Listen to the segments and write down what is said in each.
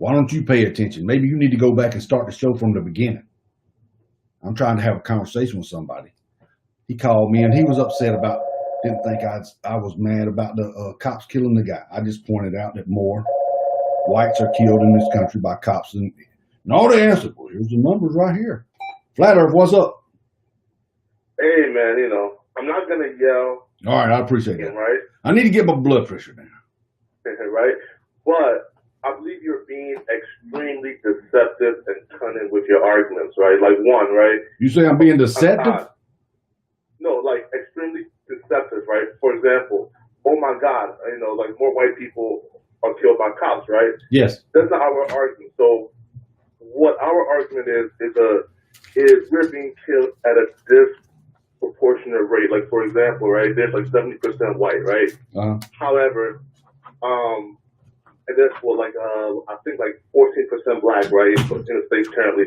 Why don't you pay attention? Maybe you need to go back and start the show from the beginning. I'm trying to have a conversation with somebody. He called me and he was upset about, didn't think I was mad about the cops killing the guy. I just pointed out that more whites are killed in this country by cops. And all the answer, well, here's the numbers right here. Flat Earth, what's up? Hey, man, I'm not going to yell. All right, I appreciate that. Right? I need to get my blood pressure down. Right? But I believe you're being extremely deceptive and cunning with your arguments, right? Like one, right? You say I'm being deceptive? No, like extremely deceptive, right? For example, oh my God, like more white people are killed by cops, right? Yes. That's not our argument. So what our argument is we're being killed at a disproportionate rate. Like for example, right? There's like 70% white, right? However, and there's I think like 14% black, right? In the States currently.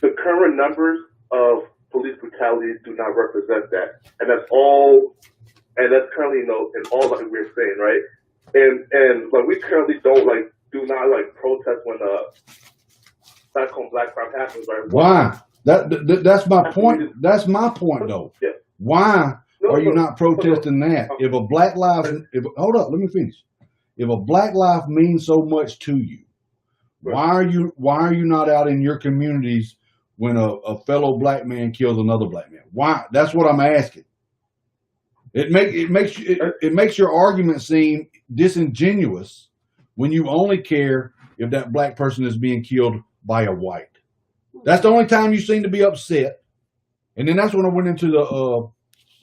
The current numbers of police brutality do not represent that, and that's currently in all like we're saying, right? And like we currently do not protest when black on black crime happens, right? Why? That's my point. That's my point, though. Yeah. Why are you not protesting that? If a black life, hold up, let me finish. If a black life means so much to you, why are you not out in your communities when a fellow black man kills another black man? Why? That's what I'm asking. It makes your argument seem disingenuous when you only care if that black person is being killed by a white. That's the only time you seem to be upset. And then that's when I went into the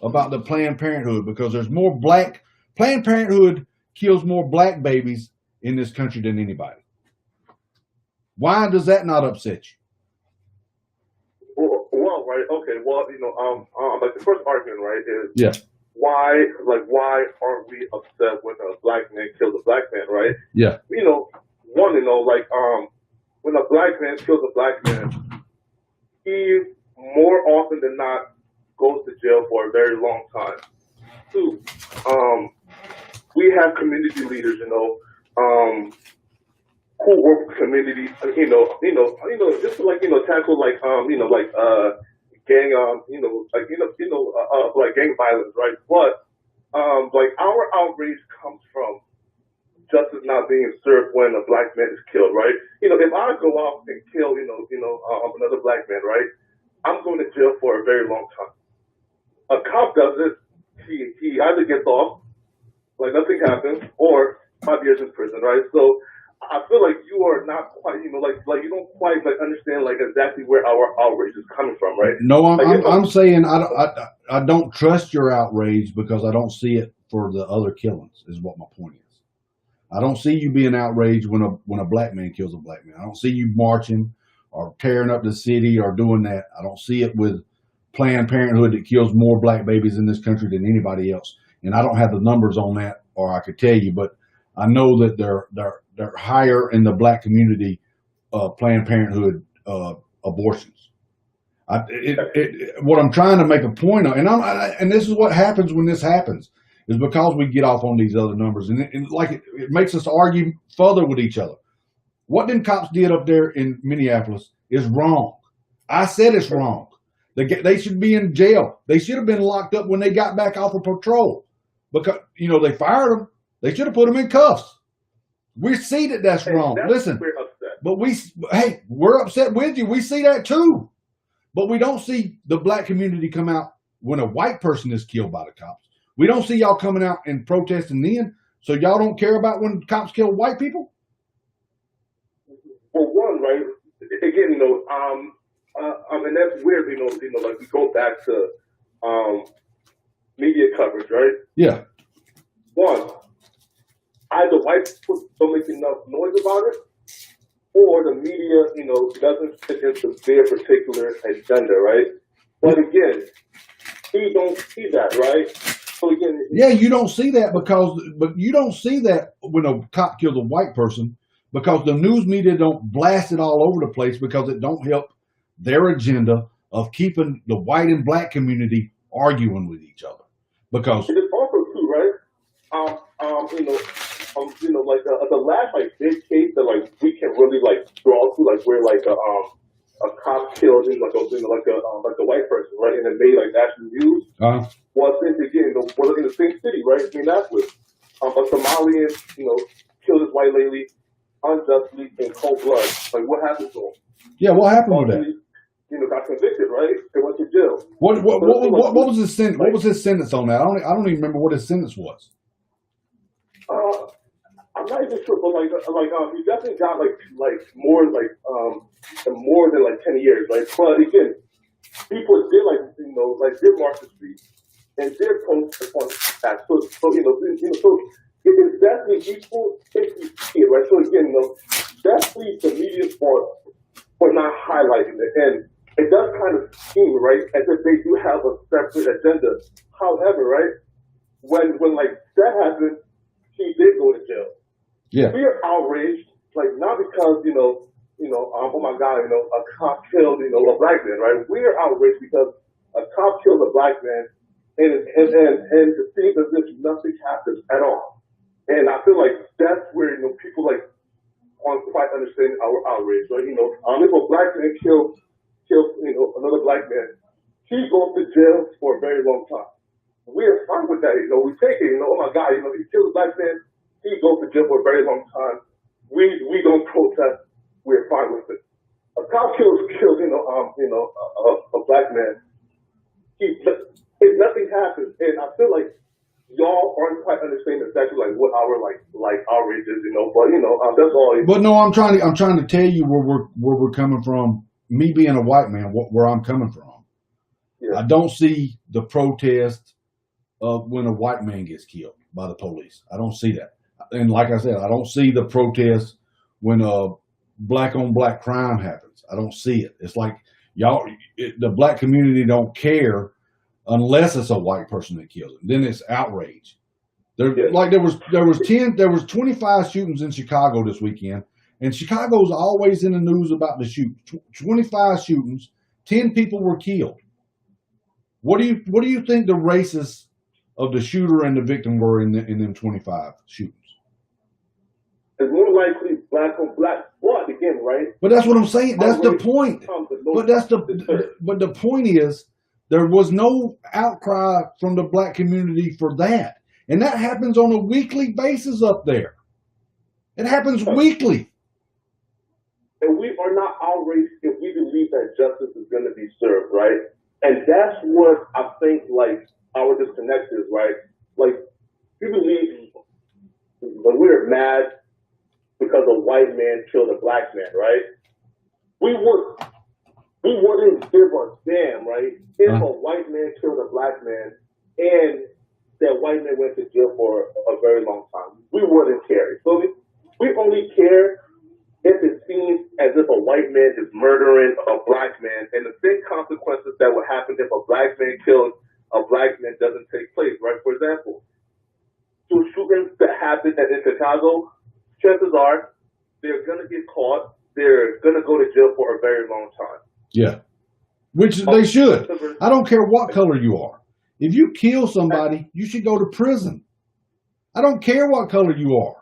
about the Planned Parenthood, because there's more Planned Parenthood kills more black babies in this country than anybody. Why does that not upset you? Well, right, okay. Well, like the first argument, right, is why aren't we upset when a black man kills a black man, right? Yeah. When a black man kills a black man, he more often than not goes to jail for a very long time. Two, we have community leaders, who work with communities, just to tackle gang, gang violence, right? But our outrage comes from justice not being served when a black man is killed, right? If I go out and kill, another black man, right? I'm going to jail for a very long time. A cop does it, he either gets off, like nothing happens, or 5 years in prison, right? So I feel like you are not quite, you don't quite understand exactly where our outrage is coming from, right? No, I'm saying I don't trust your outrage because I don't see it for the other killings. Is what my point is. I don't see you being outraged when a black man kills a black man. I don't see you marching or tearing up the city or doing that. I don't see it with Planned Parenthood that kills more black babies in this country than anybody else. And I don't have the numbers on that, or I could tell you, but I know that they're higher in the black community, Planned Parenthood abortions. What I'm trying to make a point of, and this is what happens when this happens, is because we get off on these other numbers, and it makes us argue further with each other. What them cops did up there in Minneapolis is wrong. I said it's wrong. They should be in jail. They should have been locked up when they got back off of patrol, because they fired them. They should have put them in cuffs. We see that that's wrong. Listen, we're upset. But we're upset with you. We see that too. But we don't see the black community come out when a white person is killed by the cops. We don't see y'all coming out and protesting then. So y'all don't care about when cops kill white people? Well, one, right, again, and that's weird, we go back to media coverage, right? Yeah. One, either white people don't make enough noise about it, or the media, doesn't fit into their particular agenda, right? But again, we don't see that, right? So again, you don't see that but you don't see that when a cop kills a white person, because the news media don't blast it all over the place, because it don't help their agenda of keeping the white and black community arguing with each other. Because it is also true, right? the last like big case that like we can really like draw to, like where like a cop killed in like a white person, right, and it made like national news. Was in the same city, right, Minneapolis. A Somalian, killed his white lady unjustly in cold blood. Like, what happened to him? Yeah, what happened with that? Got convicted, right? They went to jail. What was his sentence? What was his sentence on that? I don't even remember what his sentence was. I'm not even sure, but he definitely got more than like 10 years, right? But again, people did did march the street and did protest on that. So it is definitely useful if you see it, right? So again, definitely the media's fault for not highlighting it, and it does kind of seem, right, as if they do have a separate agenda. However, right, when like that happened, he did go to jail. Yeah. We are outraged, like not because oh my God, a cop killed a black man, right? We are outraged because a cop killed a black man, and it seems as if nothing happens at all. And I feel like that's where people like aren't quite understanding our outrage, right? If a black man kills another black man, he goes to jail for a very long time. We're fine with that, we take it, oh my God, he killed a black man, he goes to jail for a very long time. We don't protest. We're fine with it. A cop kills a black man. If nothing happens, and I feel like y'all aren't quite understanding exactly like what our like outrage is, but that's all. But no, I'm trying to tell you where we're coming from. Me being a white man, where I'm coming from. Yeah. I don't see the protest when a white man gets killed by the police. I don't see that. And like I said, I don't see the protest when black on black crime happens. I don't see it. It's like the black community don't care unless it's a white person that kills it. Then it's outrage. There was 25 shootings in Chicago this weekend, and Chicago's always in the news about the shoot. 25 shootings, 10 people were killed. What do you think the races of the shooter and the victim were in them 25 shootings? It's more likely black on black blood again, right? But that's what I'm saying. That's the point. But the point is, there was no outcry from the black community for that, and that happens on a weekly basis up there. It happens weekly. And we are not outraged if we believe that justice is going to be served, right? And that's what I think, like, our disconnect is, right? Like, we believe when we're mad because a white man killed a black man, right? We wouldn't give a damn, right? If a white man killed a black man and that white man went to jail for a very long time. We wouldn't care. So we only care if it seems as if a white man is murdering a black man, and the same consequences that would happen if a black man killed a black man doesn't take place, right? For example, two shootings that happened in Chicago, chances are they're going to get caught. They're going to go to jail for a very long time. Yeah, which they should. I don't care what color you are. If you kill somebody, you should go to prison. I don't care what color you are.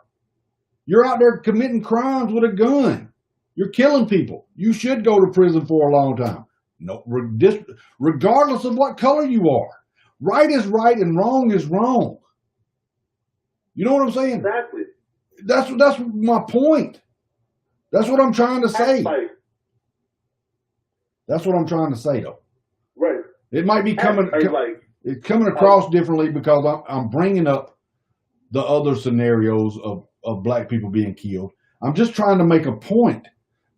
You're out there committing crimes with a gun. You're killing people. You should go to prison for a long time. No, regardless of what color you are. Right is right and wrong is wrong. You know what I'm saying? Exactly. That's my point. That's what I'm trying to say. That's what I'm trying to say, though. Right. It might be it's coming across differently because I'm bringing up the other scenarios of black people being killed. I'm just trying to make a point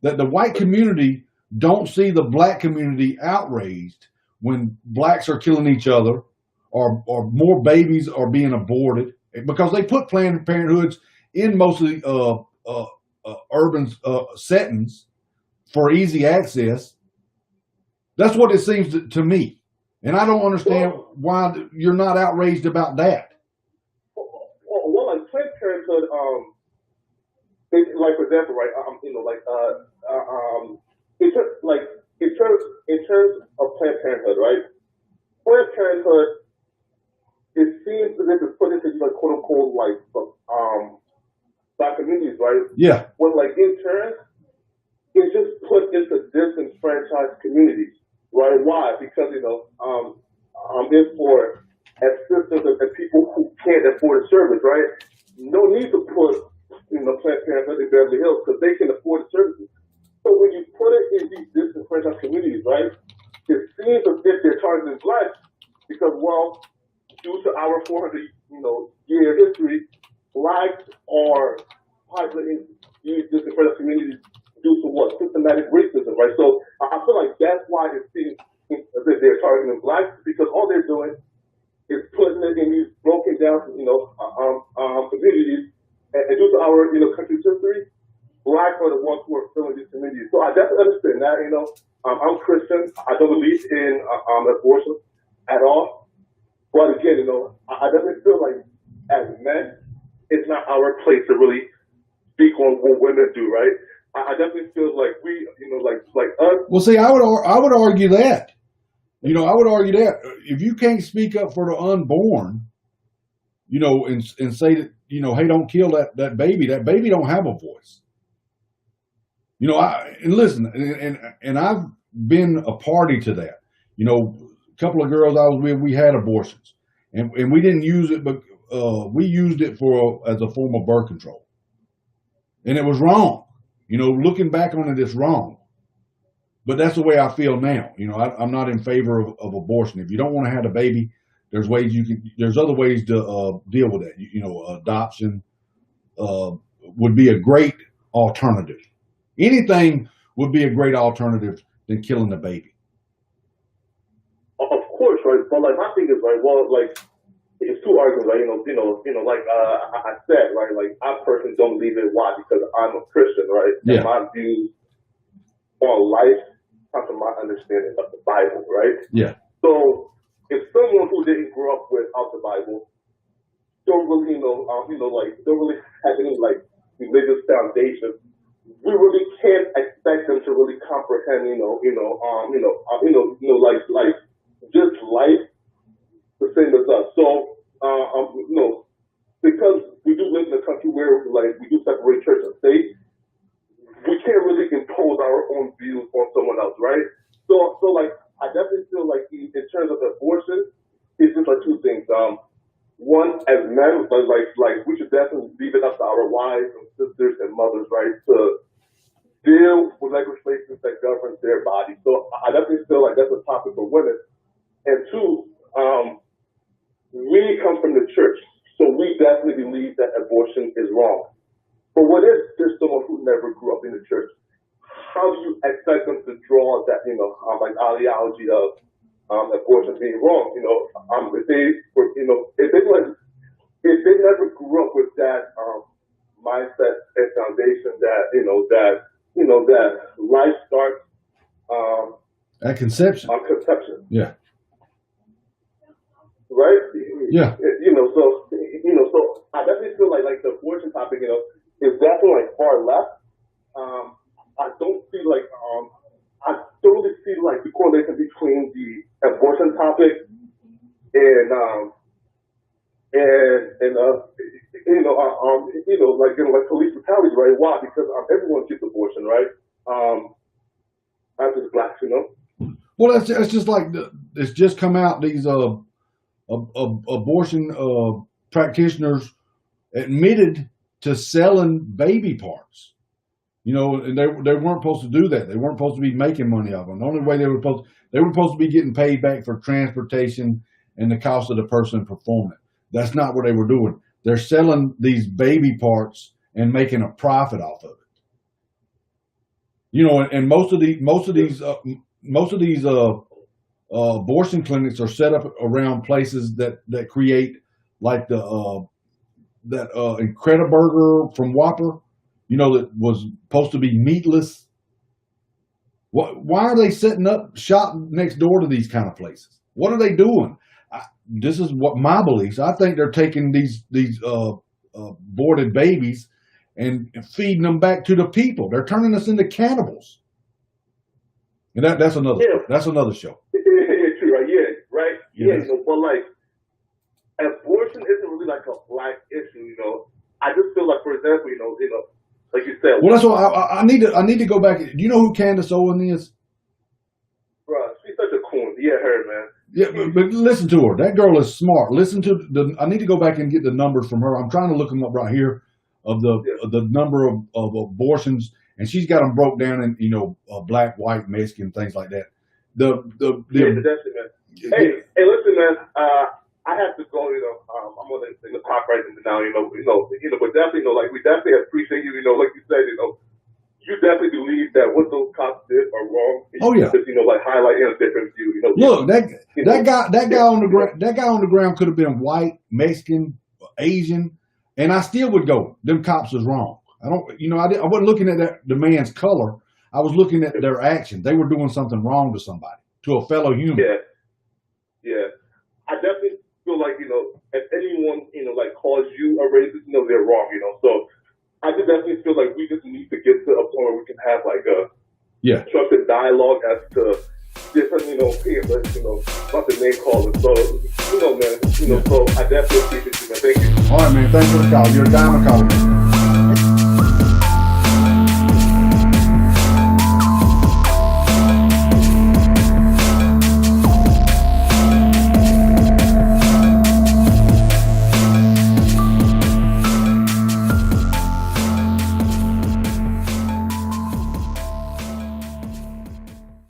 that the white community don't see the black community outraged when blacks are killing each other or more babies are being aborted, because they put Planned Parenthoods in mostly urban settings for easy access. That's what it seems to me. And I don't understand why you're not outraged about that. Well, like Planned Parenthood, like for example, right? In terms of Planned Parenthood, right? Planned Parenthood, it seems as if it's put into like quote unquote like black communities, right? Yeah. When like in turn, it's just put into disenfranchised communities, right? Why? Because it's for assistance and people who can't afford a service, right? No need to put Planned Parenthood in Beverly Hills because they can afford the services. So when you put it in these disenfranchised communities, right, it seems as if they're targeting blacks because, well, due to our 400 year history, blacks are popular in these disenfranchised communities due to what? Systematic racism, right? So I feel like that's why it seems as if they're targeting blacks because all they're doing is putting it in these broken down, communities, and due to our, country's history, blacks are the ones who are filling these communities. So I definitely understand that. I'm Christian. I don't believe in abortion at all. But again, I definitely feel like as men, it's not our place to really speak on what women do, right? I definitely feel like we, like us. Well, see, I would argue that. I would argue that if you can't speak up for the unborn, and say that, hey, don't kill that baby. That baby don't have a voice. And listen, and I've been a party to that. A couple of girls I was with, we had abortions, and we didn't use it, but we used it as a form of birth control, and it was wrong. Looking back on it, it's wrong. But that's the way I feel now. I'm not in favor of abortion. If you don't want to have a baby, there's other ways to deal with that. Adoption would be a great alternative. Anything would be a great alternative than killing the baby. Of course, right? But like my thing is like, well, like it's two arguments, right? Like I said, right? Like I personally don't believe it. Why? Because I'm a Christian, right? Yeah. And my views on life come from my understanding of the Bible, right? Yeah. So if someone who didn't grow up without the Bible don't really don't really have any like religious foundation, we really can't expect them to really comprehend, like just life the same as us. So, because we do live in a country where like we do separate church and state, we can't really impose our own views on someone else, right? So like I definitely feel like in terms of abortion, it's just like two things. One, as men, like we should definitely leave it up to our wives and sisters and mothers, right, to deal with legislation that governs their body. So I definitely feel like that's a topic for women. And two, we come from the church, so we definitely believe that abortion is wrong. But what if there's someone who never grew up in the church? How do you expect them to draw that, like ideology of abortion being wrong? If they never grew up with that mindset and foundation that life starts at conception. On conception. Yeah. Right? Yeah. So I definitely feel like the abortion topic, is definitely like far left. I don't really see like the correlation between the abortion topic and like police brutality, right? Why? Because everyone gets abortion, right? Not just blacks, Well, that's just like it's just come out. These abortion practitioners admitted to selling baby parts. And they weren't supposed to do that. They weren't supposed to be making money off them. The only way they were supposed to be getting paid back for transportation and the cost of the person performing it. That's not what they were doing. They're selling these baby parts and making a profit off of it. And most of these abortion clinics are set up around places that create like that Incrediburger from Whopper, that was supposed to be meatless. Why are they setting up shop next door to these kind of places? What are they doing? This is what my beliefs. I think they're taking these aborted babies and feeding them back to the people. They're turning us into cannibals. And that's another show. Yeah, true, right? Yeah, right. Yeah. But like abortion isn't really like a black issue, I just feel like, for example, like you said. Well, that's what I need to go back. Do you know who Candace Owen is? Bruh, she's such a coon. Yeah, her, man. Yeah, but listen to her. That girl is smart. Listen to I need to go back and get the numbers from her. I'm trying to look them up right here of the number of abortions, and she's got them broke down in black, white, Mexican, things like that. Yeah, that's it, man. Hey, listen, man. I have to go. I'm on the top right now. But definitely, like we definitely appreciate you. Like you said, you definitely believe that what those cops did are wrong. Oh yeah. Just, like highlighting a different view. Look, that guy on the ground could have been white, Mexican, Asian, and I still would go. Them cops was wrong. I wasn't looking at the man's color. I was looking at their action. They were doing something wrong to somebody, to a fellow human. Yeah. I definitely feel like if anyone like calls you a racist, they're wrong. So I just definitely feel like we just need to get to a point where we can have like a constructive dialogue as to different opinions, about the name calling. So man, so I definitely appreciate you, man. Thank you. All right, man. Thanks for the call. You're a dime a call.